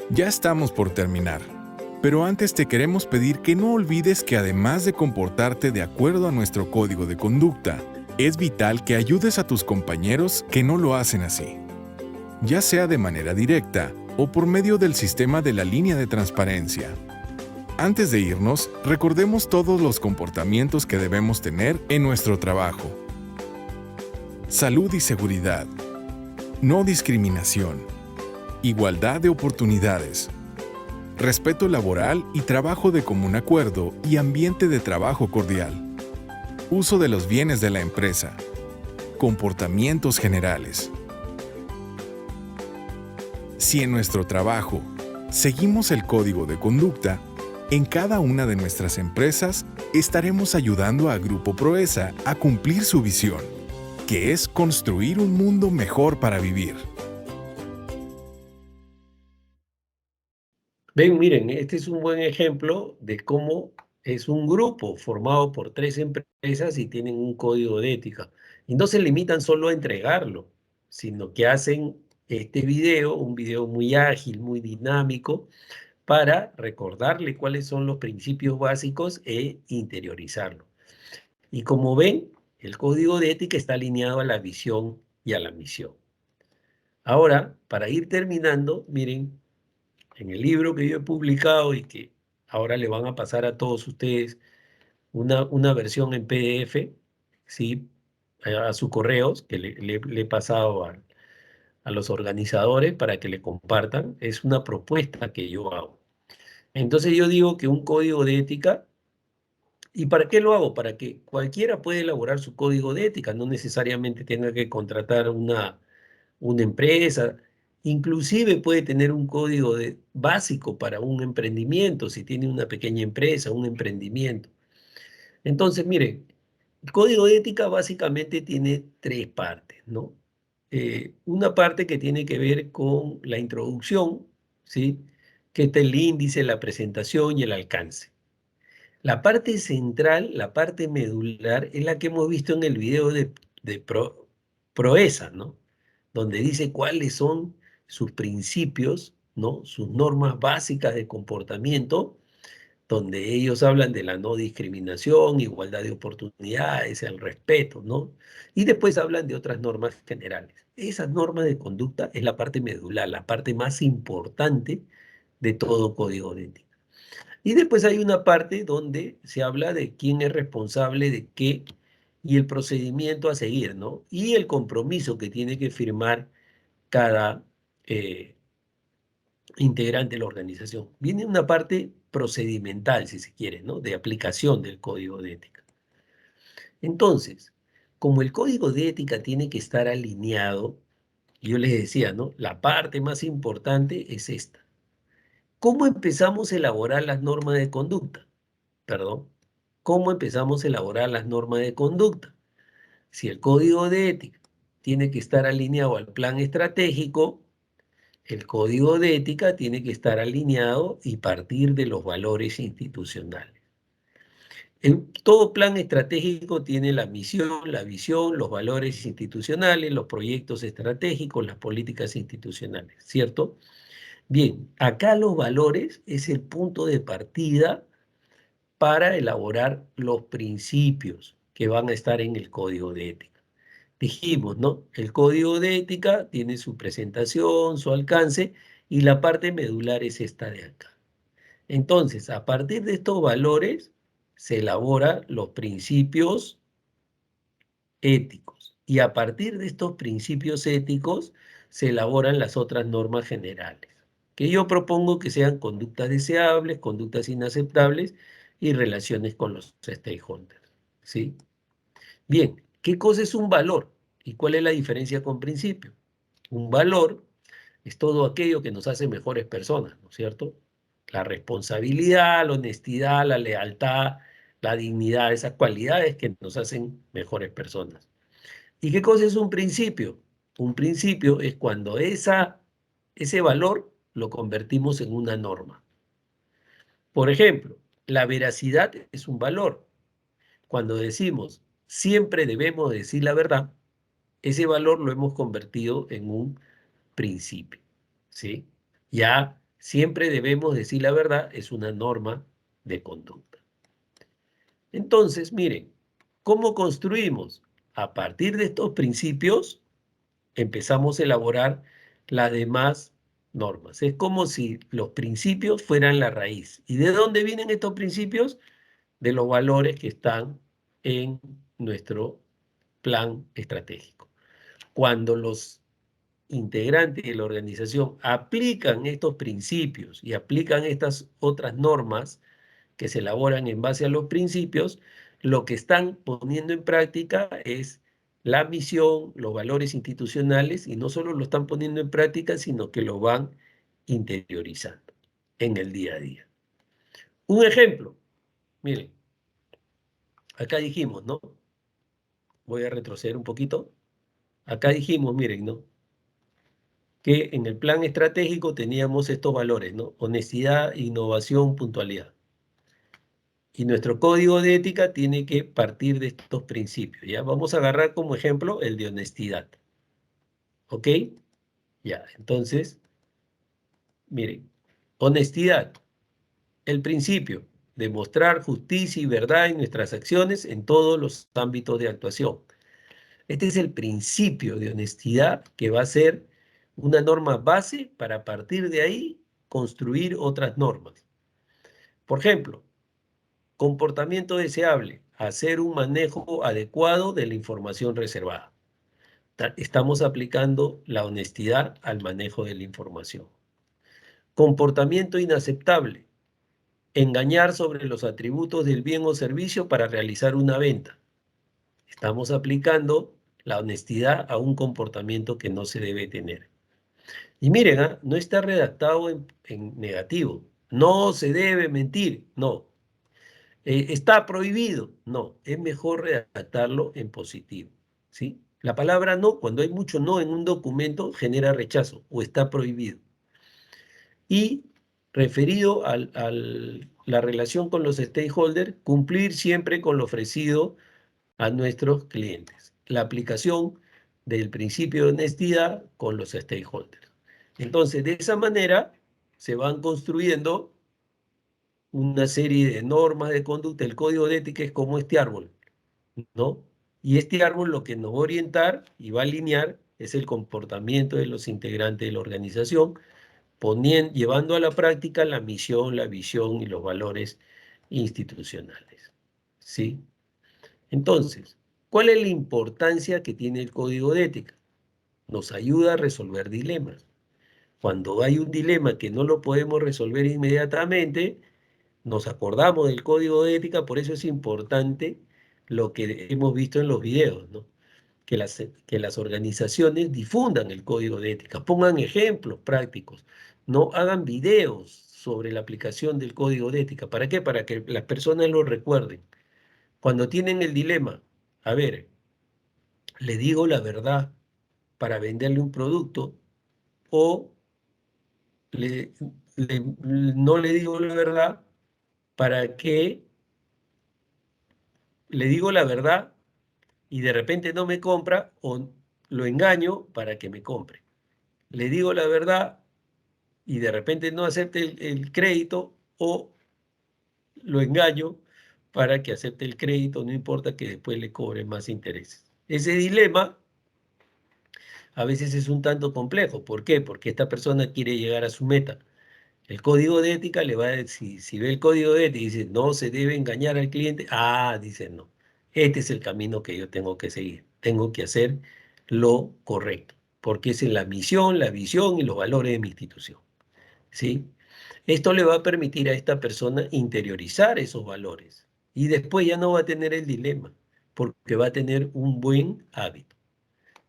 Speaker 4: Ya estamos por terminar, pero antes te queremos pedir que no olvides que además de comportarte de acuerdo a nuestro código de conducta, es vital que ayudes a tus compañeros que no lo hacen así, ya sea de manera directa o por medio del sistema de la línea de transparencia. Antes de irnos, recordemos todos los comportamientos que debemos tener en nuestro trabajo. Salud y seguridad. No discriminación. Igualdad de oportunidades. Respeto laboral y trabajo de común acuerdo y ambiente de trabajo cordial. Uso de los bienes de la empresa. Comportamientos generales. Si en nuestro trabajo seguimos el código de conducta, en cada una de nuestras empresas estaremos ayudando a Grupo Proesa a cumplir su visión, que es construir un mundo mejor para vivir.
Speaker 2: Ven, miren, este es un buen ejemplo de cómo es un grupo formado por 3 empresas y tienen un código de ética. Y no se limitan solo a entregarlo, sino que hacen este video, un video muy ágil, muy dinámico, para recordarle cuáles son los principios básicos e interiorizarlo. Y como ven, el código de ética está alineado a la visión y a la misión. Ahora, para ir terminando, miren, en el libro que yo he publicado y que ahora le van a pasar a todos ustedes una versión en PDF, ¿sí? A sus correos, que le he pasado a los organizadores para que le compartan. Es una propuesta que yo hago. Entonces yo digo que un código de ética, ¿y para qué lo hago? Para que cualquiera pueda elaborar su código de ética, no necesariamente tenga que contratar una empresa, inclusive puede tener un código básico para un emprendimiento, si tiene una pequeña empresa, un emprendimiento. Entonces, miren, el código de ética básicamente tiene 3 partes, ¿no? Una parte que tiene que ver con la introducción, ¿sí? Que está el índice, la presentación y el alcance. La parte central, la parte medular, es la que hemos visto en el video de Proesa, ¿no? Donde dice cuáles son sus principios, ¿no? Sus normas básicas de comportamiento, donde ellos hablan de la no discriminación, igualdad de oportunidades, el respeto, ¿no? Y después hablan de otras normas generales. Esa norma de conducta es la parte medular, la parte más importante de todo código de ética. Y después hay una parte donde se habla de quién es responsable de qué y el procedimiento a seguir, ¿no? Y el compromiso que tiene que firmar cada integrante de la organización. Viene una parte procedimental, si se quiere, ¿no? De aplicación del código de ética. Entonces, como el código de ética tiene que estar alineado, yo les decía, ¿no? La parte más importante es esta. ¿Cómo empezamos a elaborar las normas de conducta? Perdón. ¿Cómo empezamos a elaborar las normas de conducta? Si el código de ética tiene que estar alineado al plan estratégico, el código de ética tiene que estar alineado y partir de los valores institucionales. Todo plan estratégico tiene la misión, la visión, los valores institucionales, los proyectos estratégicos, las políticas institucionales, ¿cierto? Bien, acá los valores es el punto de partida para elaborar los principios que van a estar en el código de ética. Dijimos, ¿no? El código de ética tiene su presentación, su alcance, y la parte medular es esta de acá. Entonces, a partir de estos valores, se elaboran los principios éticos. Y a partir de estos principios éticos, se elaboran las otras normas generales, que yo propongo que sean conductas deseables, conductas inaceptables y relaciones con los stakeholders, ¿sí? Bien, ¿qué cosa es un valor? ¿Y cuál es la diferencia con principio? Un valor es todo aquello que nos hace mejores personas, ¿no es cierto? La responsabilidad, la honestidad, la lealtad, la dignidad, esas cualidades que nos hacen mejores personas. ¿Y qué cosa es un principio? Un principio es cuando ese valor lo convertimos en una norma. Por ejemplo, la veracidad es un valor. Cuando decimos siempre debemos decir la verdad, ese valor lo hemos convertido en un principio, ¿sí? Ya siempre debemos decir la verdad es una norma de conducta. Entonces, miren, ¿cómo construimos? A partir de estos principios empezamos a elaborar las demás normas. Es como si los principios fueran la raíz. ¿Y de dónde vienen estos principios? De los valores que están en nuestro plan estratégico. Cuando los integrantes de la organización aplican estos principios y aplican estas otras normas que se elaboran en base a los principios, lo que están poniendo en práctica es la misión, los valores institucionales, y no solo lo están poniendo en práctica, sino que lo van interiorizando en el día a día. Un ejemplo, miren, acá dijimos, ¿no? Voy a retroceder un poquito. Acá dijimos, miren, ¿no? Que en el plan estratégico teníamos estos valores, ¿no? Honestidad, innovación, puntualidad. Y nuestro código de ética tiene que partir de estos principios, ¿ya? Vamos a agarrar como ejemplo el de honestidad. ¿Ok? Ya, entonces, miren, honestidad, el principio, demostrar justicia y verdad en nuestras acciones en todos los ámbitos de actuación. Este es el principio de honestidad que va a ser una norma base para a partir de ahí construir otras normas. Por ejemplo, comportamiento deseable, hacer un manejo adecuado de la información reservada. Estamos aplicando la honestidad al manejo de la información. Comportamiento inaceptable, engañar sobre los atributos del bien o servicio para realizar una venta. Estamos aplicando la honestidad a un comportamiento que no se debe tener. Y miren, no está redactado en negativo. No se debe mentir, no. ¿Está prohibido? No, es mejor redactarlo en positivo, ¿sí? La palabra no, cuando hay mucho no en un documento, genera rechazo o está prohibido. Y referido a la relación con los stakeholders, cumplir siempre con lo ofrecido a nuestros clientes. La aplicación del principio de honestidad con los stakeholders. Entonces, de esa manera, se van construyendo una serie de normas de conducta. El código de ética es como este árbol, ¿no? Y este árbol lo que nos va a orientar y va a alinear es el comportamiento de los integrantes de la organización, llevando a la práctica la misión, la visión y los valores institucionales, ¿sí? Entonces, ¿cuál es la importancia que tiene el código de ética? Nos ayuda a resolver dilemas. Cuando hay un dilema que no lo podemos resolver inmediatamente, nos acordamos del código de ética. Por eso es importante lo que hemos visto en los videos, ¿no? Que las organizaciones difundan el código de ética, pongan ejemplos prácticos, no hagan videos sobre la aplicación del código de ética. ¿Para qué? Para que las personas lo recuerden. Cuando tienen el dilema, a ver, ¿le digo la verdad para venderle un producto o le- no le digo la verdad para que le digo la verdad y de repente no me compra o lo engaño para que me compre? Le digo la verdad y de repente no acepte el crédito o lo engaño para que acepte el crédito, no importa que después le cobre más intereses. Ese dilema a veces es un tanto complejo. ¿Por qué? Porque esta persona quiere llegar a su meta. El código de ética le va a decir, si ve el código de ética y dice, no se debe engañar al cliente, dice no, este es el camino que yo tengo que seguir, tengo que hacer lo correcto, porque es en la misión, la visión y los valores de mi institución, ¿sí? Esto le va a permitir a esta persona interiorizar esos valores y después ya no va a tener el dilema, porque va a tener un buen hábito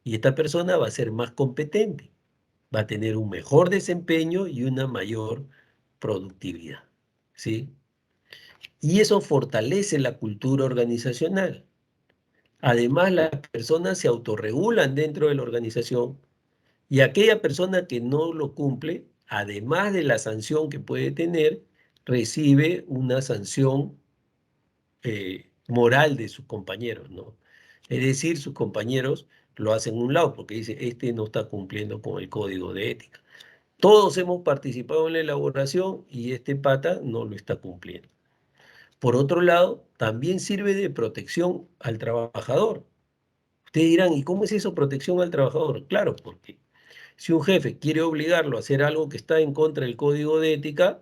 Speaker 2: y esta persona va a ser más competente, va a tener un mejor desempeño y una mayor productividad, ¿sí? Y eso fortalece la cultura organizacional. Además, las personas se autorregulan dentro de la organización y aquella persona que no lo cumple, además de la sanción que puede tener, recibe una sanción moral de sus compañeros, ¿no? Es decir, sus compañeros lo hacen a un lado porque dice, este no está cumpliendo con el código de ética. Todos hemos participado en la elaboración y este pata no lo está cumpliendo. Por otro lado, también sirve de protección al trabajador. Ustedes dirán, ¿y cómo es eso protección al trabajador? Claro, porque si un jefe quiere obligarlo a hacer algo que está en contra del código de ética,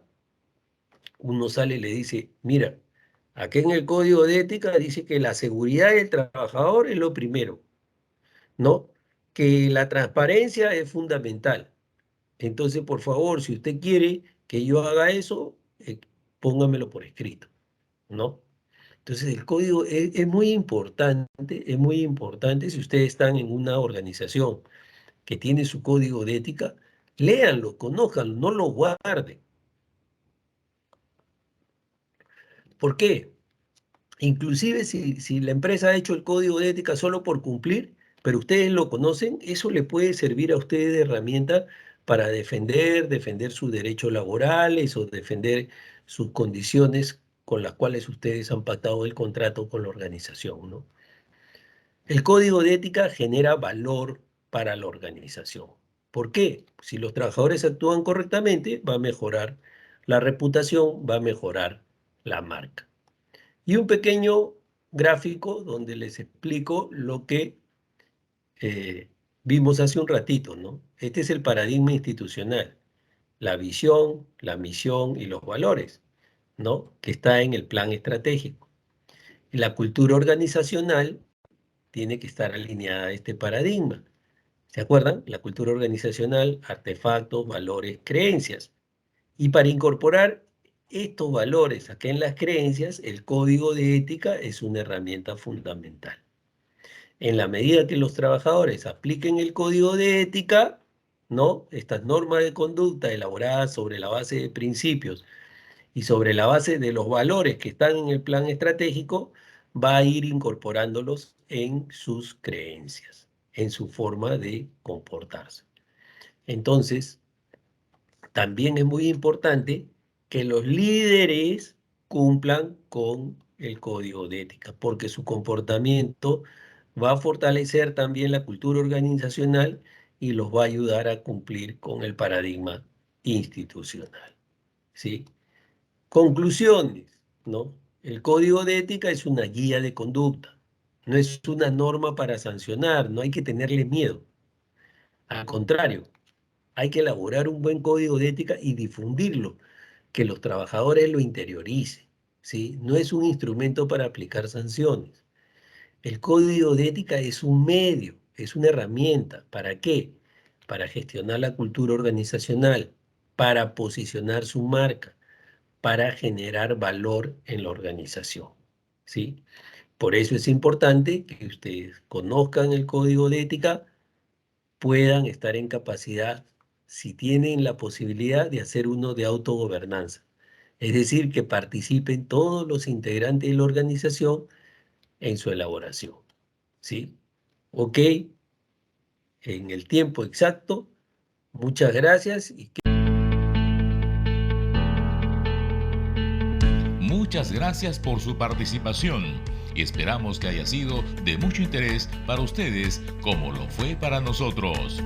Speaker 2: uno sale y le dice, mira, aquí en el código de ética dice que la seguridad del trabajador es lo primero, ¿no? Que la transparencia es fundamental. Entonces, por favor, si usted quiere que yo haga eso, póngamelo por escrito, ¿no? Entonces, el código es muy importante si ustedes están en una organización que tiene su código de ética, léanlo, conójanlo, no lo guarden. ¿Por qué? Inclusive si la empresa ha hecho el código de ética solo por cumplir, pero ustedes lo conocen, eso le puede servir a ustedes de herramienta para defender sus derechos laborales o defender sus condiciones con las cuales ustedes han pactado el contrato con la organización, ¿no? El código de ética genera valor para la organización. ¿Por qué? Si los trabajadores actúan correctamente, va a mejorar la reputación, va a mejorar la marca. Y un pequeño gráfico donde les explico lo que vimos hace un ratito, ¿no? Este es el paradigma institucional, la visión, la misión y los valores, ¿no? Que está en el plan estratégico. Y la cultura organizacional tiene que estar alineada a este paradigma. ¿Se acuerdan? La cultura organizacional, artefactos, valores, creencias. Y para incorporar estos valores acá en las creencias, el código de ética es una herramienta fundamental. En la medida que los trabajadores apliquen el código de ética, ¿no? Estas normas de conducta elaboradas sobre la base de principios y sobre la base de los valores que están en el plan estratégico, va a ir incorporándolos en sus creencias, en su forma de comportarse. Entonces, también es muy importante que los líderes cumplan con el código de ética, porque su comportamiento va a fortalecer también la cultura organizacional y los va a ayudar a cumplir con el paradigma institucional, ¿sí? Conclusiones, ¿no? El código de ética es una guía de conducta, no es una norma para sancionar, no hay que tenerle miedo. Al contrario, hay que elaborar un buen código de ética y difundirlo, que los trabajadores lo interioricen, ¿sí? No es un instrumento para aplicar sanciones. El código de ética es un medio, es una herramienta. ¿Para qué? Para gestionar la cultura organizacional, para posicionar su marca, para generar valor en la organización, ¿sí? Por eso es importante que ustedes conozcan el código de ética, puedan estar en capacidad, si tienen la posibilidad, de hacer uno de autogobernanza. Es decir, que participen todos los integrantes de la organización en su elaboración, ¿sí? Ok, en el tiempo exacto. Muchas gracias y
Speaker 1: Muchas gracias por su participación y esperamos que haya sido de mucho interés para ustedes como lo fue para nosotros.